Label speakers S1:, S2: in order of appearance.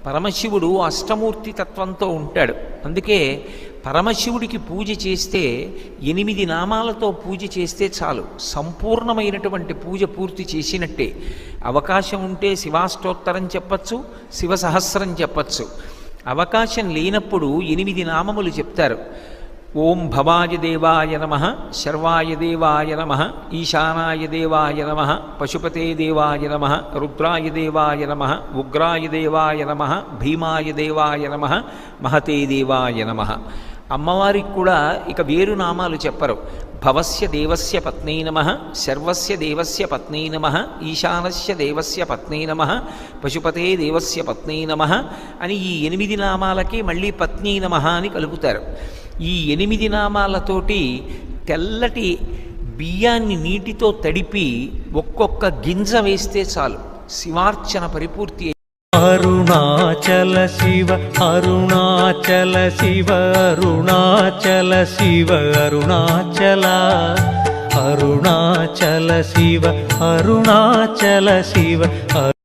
S1: పరమశివుడు అష్టమూర్తి తత్వంతో ఉంటాడు. అందుకే పరమశివుడికి పూజ చేస్తే 8 నామాలతో పూజ చేస్తే చాలు, సంపూర్ణమైనటువంటి పూజ పూర్తి చేసినట్టే. అవకాశం ఉంటే శివాష్టోత్తరం చెప్పచ్చు, శివ సహస్రం చెప్పచ్చు. అవకాశం లేనప్పుడు 8 నామములు చెప్తారు. ఓం భవాయ దేవాయ నమః, శర్వాయ దేవాయ నమః, ఈశానాయ దేవాయ నమః, పశుపతే దేవాయ నమః, రుద్రాయ దేవాయ నమః, ఉగ్రాయ దేవాయ నమః, భీమాయ దేవాయ నమః, మహతే దేవాయ నమః. అమ్మవారికి కూడా ఇక వేరు నామాలు చెప్పరు. భవస్య దేవస్య పత్నీ నమః, శర్వస్య దేవస్య పత్నీ నమః, ఈశానస్య దేవస్య పత్నీ నమః, పశుపతే దేవస్య పత్నీ నమః అని ఈ 8 నామాలకి మళ్ళీ పత్నీ నమః అని కలుపుతారు. ఈ 8 నామాలతోటి తెల్లటి బియ్యాన్ని నీటితో తడిపి ఒక్కొక్క గింజ వేస్తే చాలు, శివార్చన పరిపూర్తి.
S2: అరుణాచల శివ అరుణాచల శివ అరుణాచల శివ అరుణాచల అరుణాచల శివ అరుణాచల శివ